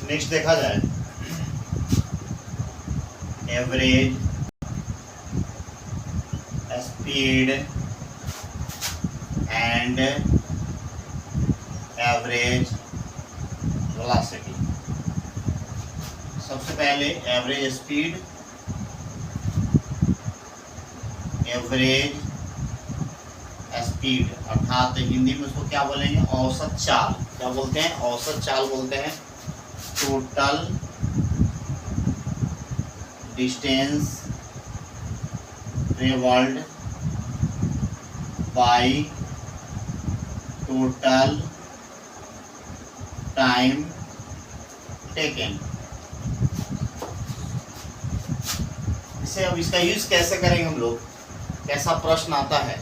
Next देखा जाए average speed and average velocity. सबसे पहले एवरेज स्पीड, एवरेज स्पीड अर्थात हिंदी में उसको क्या बोलेंगे, औसत चाल। क्या बोलते हैं, औसत चाल बोलते हैं। Total distance travelled by total time taken. इसे अब इसका यूज कैसे करेंगे हम लोग, कैसा प्रश्न आता है।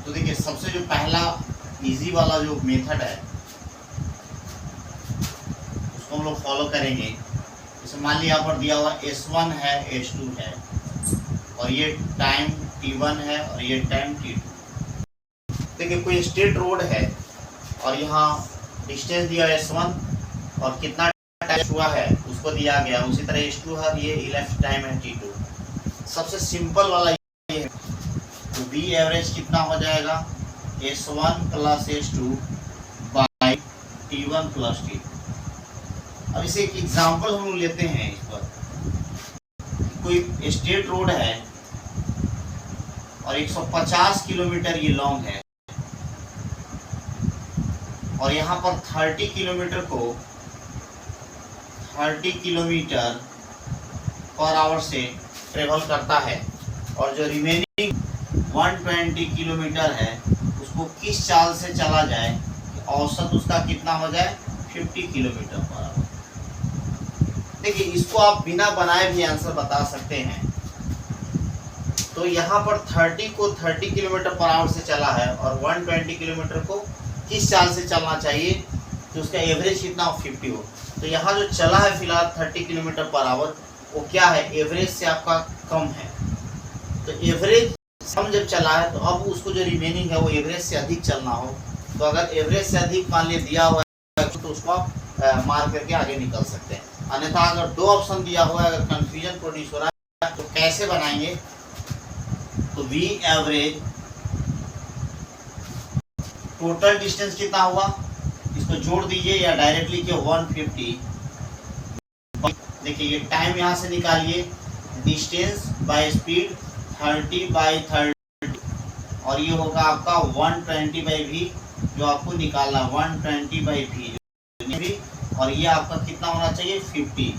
तो देखिए सबसे जो पहला इजी वाला जो मेथड है उसको हम लोग फॉलो करेंगे। जैसे मान लिया यहाँ पर दिया हुआ S1 है, S2 है और ये टाइम T1 है और ये टाइम T2। देखिए कोई स्ट्रेट रोड है और यहाँ डिस्टेंस दिया S1 और कितना टाइम हुआ है उसको दिया गया, उसी तरह S2 है, ये इलेक्ट टाइम है T2। सबसे सिंपल वाला ये है। तो V एवरेज कितना हो जाएगा, S1 plus S2 by T1 plus T2। अब इसे एक एग्जांपल हम लेते हैं। इस पर कोई स्ट्रेट रोड है और 150 किलोमीटर ये लॉन्ग है और यहाँ पर 30 किलोमीटर को 30 किलोमीटर पर आवर से ट्रेवल करता है और जो रिमेनिंग 120 किलोमीटर है उसको किस चाल से चला जाए कि औसत उसका कितना हो जाए, 50 किलोमीटर पर आवर। देखिए इसको आप बिना बनाए भी आंसर बता सकते हैं। तो यहाँ पर 30 को 30 किलोमीटर पर आवर से चला है और 120 किलोमीटर को किस चाल से चलना चाहिए कि उसका एवरेज कितना हो, 50 हो। तो यहाँ जो चला है फिलहाल 30 किलोमीटर पर आवर, वो क्या है, एवरेज से आपका कम है। तो एवरेज कम जब चला है तो अब उसको जो रिमेनिंग है वो एवरेज से अधिक चलना हो। तो अगर एवरेज से अधिक मान लिया दिया हुआ है तो उसको आप मार करके आगे निकल सकते हैं। अन्यथा अगर दो ऑप्शन दिया हुआ है, अगर कंफ्यूजन प्रोड्यूस हो रहा है तो कैसे बनाएंगे। तो V एवरेज टोटल डिस्टेंस कितना हुआ, इसको जोड़ दीजिए या डायरेक्टली के 150। देखिए ये टाइम यहाँ से निकालिए, डिस्टेंस बाय स्पीड 30 बाई 30 और ये होगा आपका 120 बाई V जो आपको निकालना 120 बाई V और ये आपका कितना होना चाहिए, 50।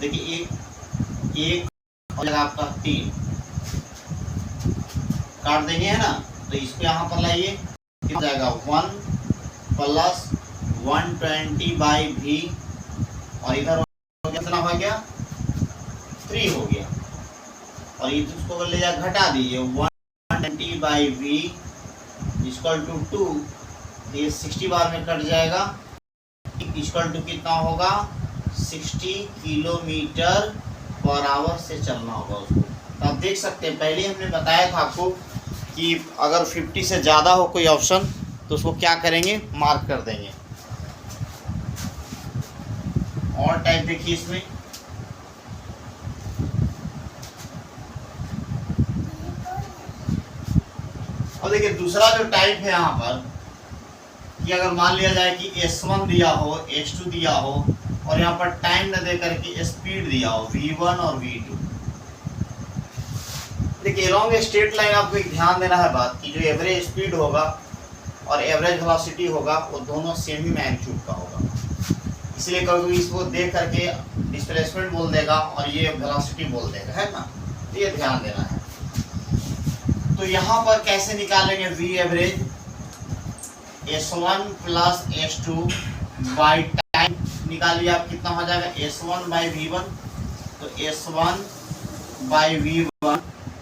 देखिए एक और आपका 3 काट देंगे है ना, तो इसको यहाँ पर लाइए, कितना जाएगा 1 प्लस 120 बाई V और इधर कितना हो गया, 3 हो गया और इसको ले जा घटा दीजिए 120 बाई V इक्वल टू 2। ये 60 बार में कट जाएगा, इक्वल टू कितना होगा, 60 किलोमीटर पर आवर से चलना होगा उसको। तो आप देख सकते हैं पहले हमने बताया था आपको कि अगर 50 से ज़्यादा हो कोई ऑप्शन तो उसको क्या करेंगे, मार्क कर देंगे। और टाइप देखिए इसमें, और देखिए दूसरा जो टाइप है यहाँ पर कि अगर मान लिया जाए कि S1 दिया हो, S2 दिया हो और यहाँ पर टाइम न दे करके स्पीड दिया हो V1 और V2। देखिए लॉन्ग स्ट्रेट लाइन आपको एक ध्यान देना है बात कि जो एवरेज स्पीड होगा और एवरेज वेलोसिटी होगा वो दोनों सेम ही मैग्नीट्यूड का होगा। इसलिए कभी इसको देख करके डिस्प्लेसमेंट बोल देगा और ये वेलोसिटी बोल देगा, है ना, तो ये ध्यान देना है। तो यहाँ पर कैसे निकालेंगे V average, S1 plus S2 by time निकालिए आप, कितना हो जाएगा S1 बाई V1। तो S1 by V1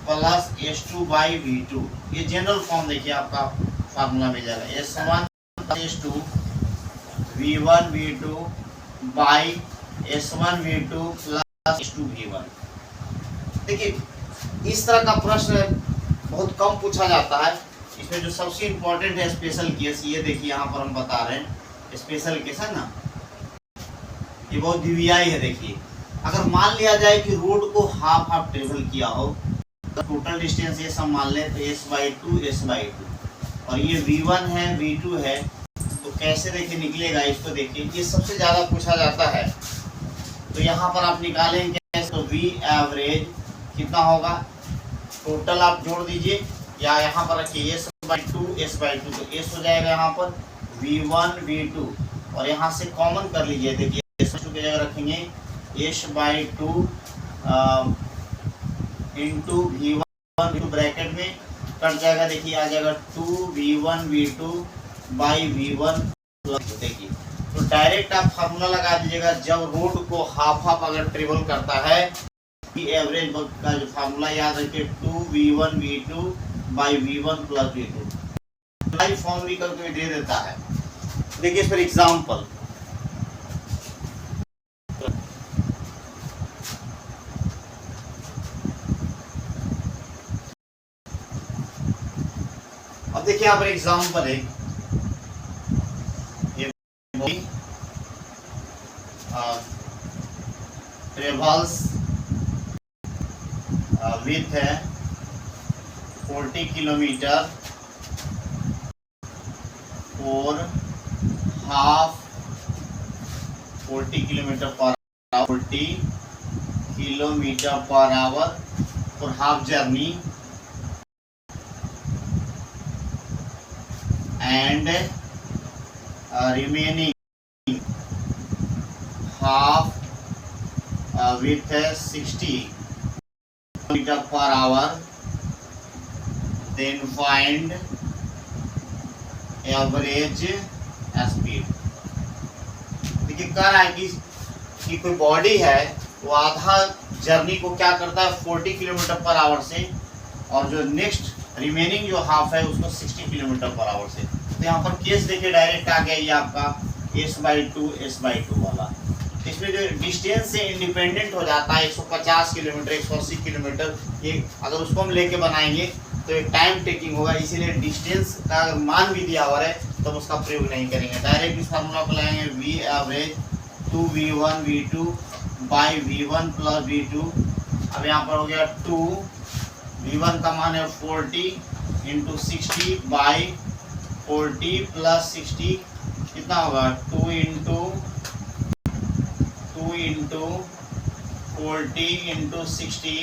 plus S2 by V2, ये जनरल फॉर्म देखिए आपका फार्मूला मिल जाएगा S1 S2 V1 V2 by S1 V2 plus S2 V1। देखिए इस तरह का प्रश्न बहुत कम पूछा जाता है। इसमें जो सबसे इम्पोर्टेंट है स्पेशल केस, ये देखिए यहाँ पर हम बता रहे हैं स्पेशल केस है ना, ये बहुत वीआई है। देखिए अगर मान लिया जाए कि रोड को हाफ हाफ ट्रेवल किया हो तो टोटल डिस्टेंस ये सब मान ले तो s/2 और ये v1 है v2 है, तो कैसे देखिए निकलेगा इसको देखिए, ये सबसे ज़्यादा पूछा जाता है। तो यहाँ पर आप निकालेंगे तो v एवरेज कितना होगा, टोटल आप जोड़ दीजिए या यहाँ पर रखिए s/2 तो s हो जाएगा यहाँ पर v1 v2 और यहाँ से कॉमन कर लीजिए। देखिए s/2 की जगह रखेंगे s/2 into v1 v2 bracket में कट जाएगा। देखिए आ जाएगा 2v1 v2 by v1 plus. देखिए तो डायरेक्ट आप फार्मूला लगा दीजिएगा, जब रोड को हाफ हाफ अगर ट्रेवल करता है एवरेज का जो फार्मूला याद रखिए 2v1 v2 by v1 plus v2 form भी करके दे देता है। देखिए इस पर एग्जाम्पल, अब देखिए यहाँ पर एग्जाम्पल है, ये ट्रेवल्स विथ है 40 किलोमीटर और half 40 kilometre per hour 40 kilometre per hour और half journey and remaining half with 60 meter per hour, then find average speed। देखिए कह रहा है कि कोई बॉडी है वो आधा जर्नी को क्या करता है 40 किलोमीटर पर आवर से और जो नेक्स्ट रिमेनिंग जो हाफ है उसको 60 किलोमीटर पर आवर से। तो यहाँ पर केस देखिए डायरेक्ट आ गया ये आपका s/2 वाला। इसमें जो डिस्टेंस से इंडिपेंडेंट हो जाता है 150 किलोमीटर 180 किलोमीटर, ये अगर उसको हम लेके बनाएंगे तो एक टाइम टेकिंग होगा, इसीलिए डिस्टेंस का अगर मान भी दिया हुआ है तो उसका प्रयोग नहीं करेंगे। डायरेक्ट इस फार्मूला को लगाएंगे v average 2v1 v2 by v1 plus v2। अब यहाँ पर हो गया 2 v1 का मान है 40 इंटू 60 बाई 40 प्लस 60 कितना होगा 2 इंटू 40 इंटू 60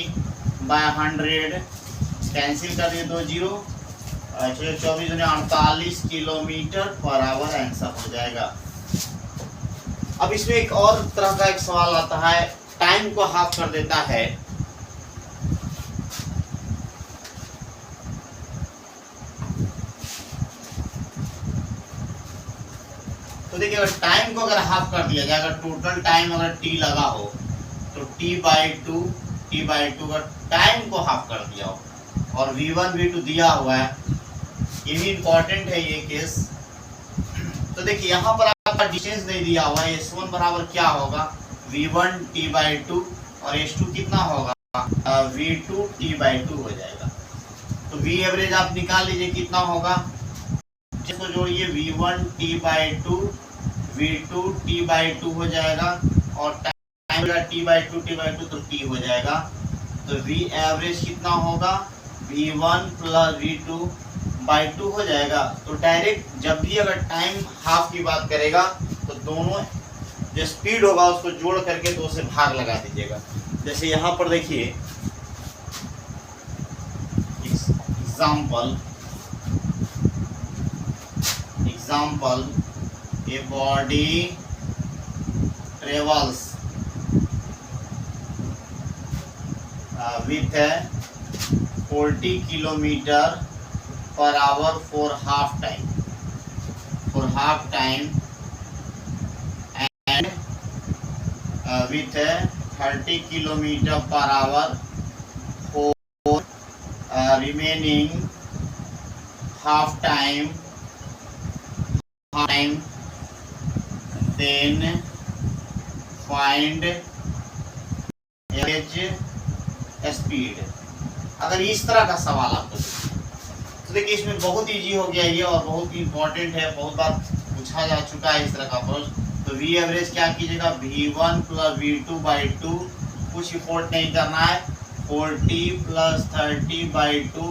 बाय 100 कैंसिल कर दिए 2 zero, 24 48 kilometre per our answer हो जाएगा। अब इसमें एक और तरह का एक सवाल आता है, टाइम को हाफ कर देता है। तो देखिए अगर टाइम को अगर हाफ कर दिया जाए, अगर टोटल टाइम अगर t लगा हो तो t/2 अगर टाइम को हाफ कर दिया हो और v1 v2 दिया हुआ है, ये भी इम्पोर्टेंट है ये केस। तो देखिए यहाँ पर आपका डिस्टेंस नहीं दिया हुआ है, s1 बराबर क्या होगा v1 t/2 और s2 कितना होगा v2 t/2 हो जाएगा। तो v एवरेज आप निकाल लीजिए कितना होगा, इसको जोड़िए v1 t/2 v2 t/2 हो जाएगा और टाइम t/2 तो t हो जाएगा। तो v एवरेज कितना होगा v1 प्लस v2/2 हो जाएगा। तो डायरेक्ट जब भी अगर टाइम हाफ की बात करेगा तो दोनों जो स्पीड होगा उसको जोड़ करके 2 से भाग लगा दीजिएगा। जैसे यहाँ पर देखिए example a body travels with 40 kilometer per hour for half time and with 30 kilometer per hour for remaining half time, then find average speed। अगर इस तरह का सवाल आपको तो देखिए इसमें बहुत इजी हो गया ये और बहुत इंपॉर्टेंट है, बहुत बार पूछा जा चुका है इस तरह का प्रश्न। तो वी एवरेज क्या कीजिएगा, V1 प्लस V2 बाई 2, कुछ इफोर्ट नहीं करना है, 40 प्लस 30 बाई 2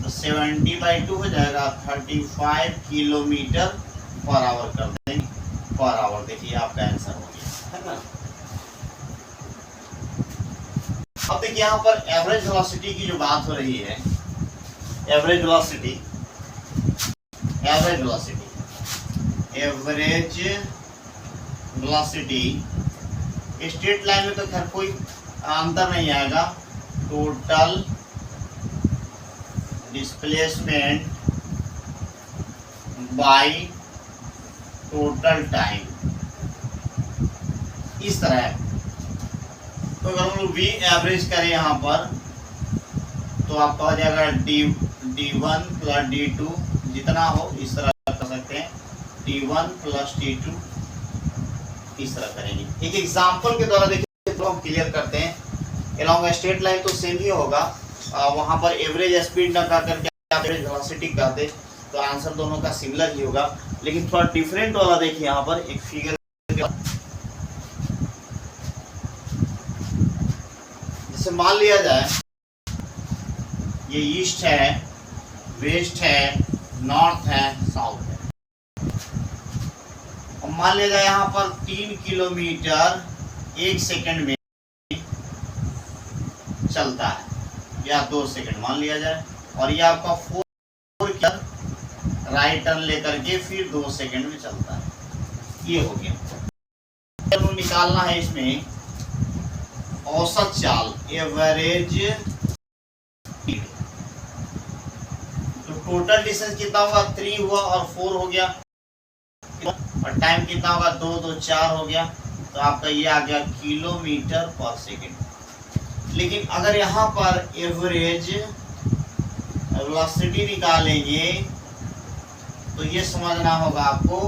तो 70 बाई 2 हो जाएगा, 35 किलोमीटर पर आवर कर देंगे, पर आवर। देखिए आपका आंसर हो गया, है ना। अब देखिए यहाँ पर एवरेज वेलोसिटी की जो बात हो रही है, average velocity, average velocity, average velocity straight line में तो खैर कोई अंतर नहीं आएगा, total displacement by total time, इस तरह है। तो अगर हम लोग वी एवरेज करें यहाँ पर तो आपका हो जाएगा D1 प्लस D2 जितना हो, इस तरह कर सकते हैं, D1 प्लस D2, इस तरह करेंगे। एक एग्जांपल के द्वारा देखिए तो हम क्लियर करते हैं। एलोंग स्ट्रेट लाइन तो सेम ही होगा, वहां पर एवरेज स्पीड न कर करके आप एवरेज वेलोसिटी कहते तो आंसर दोनों का सिमिलर ही होगा, लेकिन थोड़ा डिफरेंट वाला देखिए यहाँ पर एक फिगर, जैसे मान लिया जाए ये ईस्ट है, वेस्ट है, नॉर्थ है, साउथ है, और मान लिया जाए यहाँ पर 3 किलोमीटर 1 सेकंड में चलता है, या 2 सेकंड मान लिया जाए, और ये आपका 4 राइट टर्न लेकर के फिर 2 सेकंड में चलता है, ये हो गया। तो निकालना है इसमें औसत चाल, एवरेज स्पीड। तो टोटल डिस्टेंस कितना होगा, 3 हुआ और 4 हो गया, और टाइम कितना होगा, 2 2 4 हो गया, तो आपका ये आ गया किलोमीटर पर सेकंड। लेकिन अगर यहाँ पर एवरेज वेलोसिटी निकालेंगे तो ये समझना होगा आपको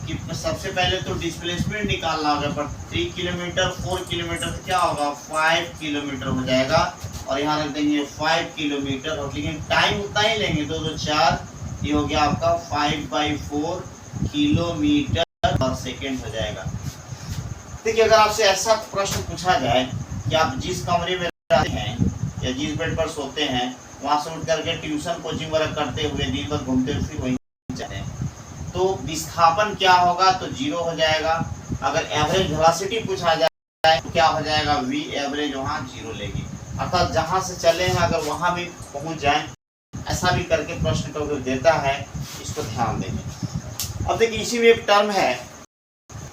कि सबसे पहले तो डिस्प्लेसमेंट निकालना होगा, पर 3 किलोमीटर 4 किलोमीटर तो क्या होगा, 5 किलोमीटर हो जाएगा, और यहाँ रख देंगे 5 किलोमीटर, और लेकिन टाइम उतना ही लेंगे, 2 2 4, ये हो गया आपका 5/4 किलोमीटर पर सेकेंड हो जाएगा। देखिए अगर आपसे ऐसा प्रश्न पूछा जाए कि आप जिस कमरे में रहते हैं या जिस बेड पर सोते हैं वहां से उठ करके ट्यूशन कोचिंग वगैरह करते हुए दिन भर घूमते हुए फिर वहीं जाते हैं, तो विस्थापन क्या होगा, तो 0 हो जाएगा। अगर एवरेज वेलोसिटी पूछा जाए तो क्या हो जाएगा, वी एवरेज वहाँ 0 लेगी, अर्थात जहाँ से चले हैं अगर वहाँ भी पहुँच जाए, ऐसा भी करके प्रश्न को देता है, इसको ध्यान देंगे। अब देखिए इसी में एक टर्म है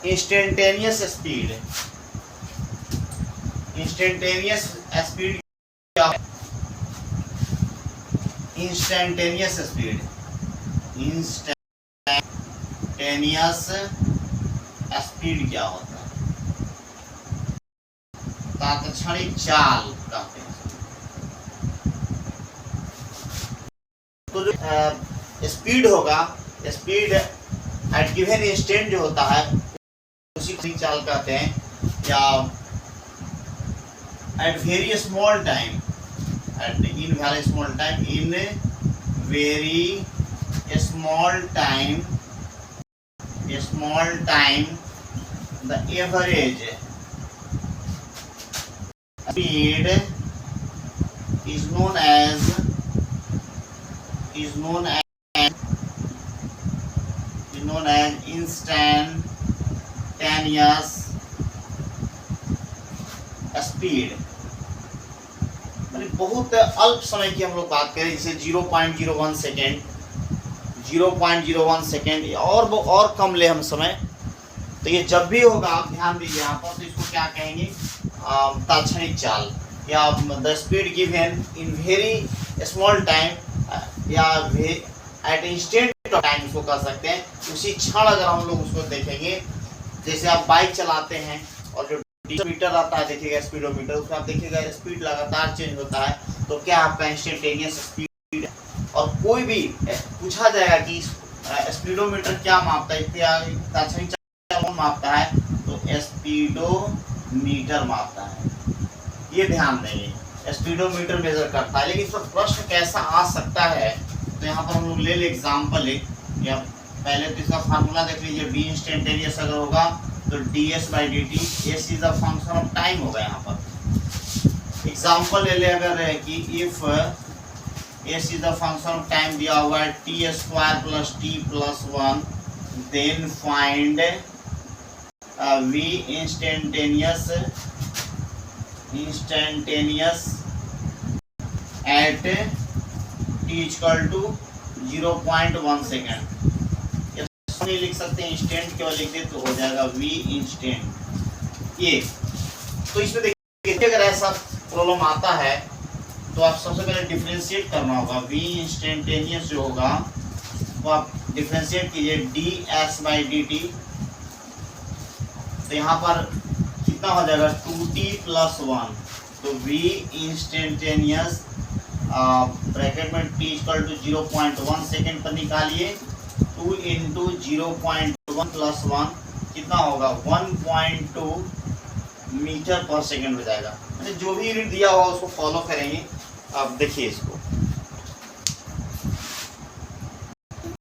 इंस्टेंटेनियस स्पीड। इंस्टेंटेनियस स्पीड क्या है, इंस्टेंटेनियस स्पीड, इंस्टेंटेनियस स्पीड क्या होता है, तात्क्षणिक चाल कहते हैं। तो जो स्पीड होगा, स्पीड एट गिवन इंस्टेंट जो होता है उसी चाल कहते हैं, या at very small time, in very small time, in very small time the average speed is known as instantaneous speed। बहुत अल्प समय की हम लोग बात करें, जैसे 0.01 सेकेंड, 0.01 सेकेंड और कम ले हम समय, तो ये जब भी होगा आप ध्यान दीजिए यहाँ पर, तो इसको क्या कहेंगे, तात्क्षणिक चाल, या the speed given in very small time, या एट इंस्टेंट टाइम इसको कर सकते हैं। उसी क्षण अगर हम लोग उसको देखेंगे, जैसे आप बाइक चलाते हैं और जो मीटर आता है देखिएगा, स्पीडोमीटर, उसमें आप देखिएगा स्पीड लगातार चेंज होता है, तो क्या आपका इंस्टेंटेनियस स्पीड है। और कोई भी पूछा जाएगा कि स्पीडोमीटर क्या मापता है, तात्क्षणिक चाल मापता है, तो स्पीडोमीटर मापता है, ये ध्यान देंगे, स्पीडोमीटर मेजर करता है। लेकिन इसका प्रश्न कैसा आ सकता है, तो यहाँ पर हम लोग ले एग्जाम्पल है, या पहले तो इसका फार्मूला देख लीजिए, बी इंस्टेंटेनियस अगर होगा तो ds by D T, S is the function of time होगा यहाँ पर। एग्जाम्पल ले ले अगर है कि if S is the function of time दिया हुआ है T square plus T plus one, then find V instantaneous at T equal to 0.1 second. नहीं लिख सकते इंस्टेंट, केवल लिख दे तो हो जाएगा वी इंस्टेंट ये। तो इसमें देखिए अगर ऐसा प्रॉब्लम आता है तो आप सबसे पहले डिफरेंशिएट करना होगा। वी इंस्टेंटेनियस जो होगा वो आप डिफरेंशिएट कीजिए D S by D T, तो यहाँ पर कितना हो जाएगा 2t प्लस 1, तो वी इंस्टेंटेनियस ब्रैकेट में t इक्वल टू 0.1 सेकेंड पर निकालिए, 2 इंटू 0.1 प्लस 1 कितना होगा 1.2 मीटर पर सेकेंड हो जाएगा। जो भी यूनिट दिया हुआ उसको फॉलो करेंगे। आप देखिए इसको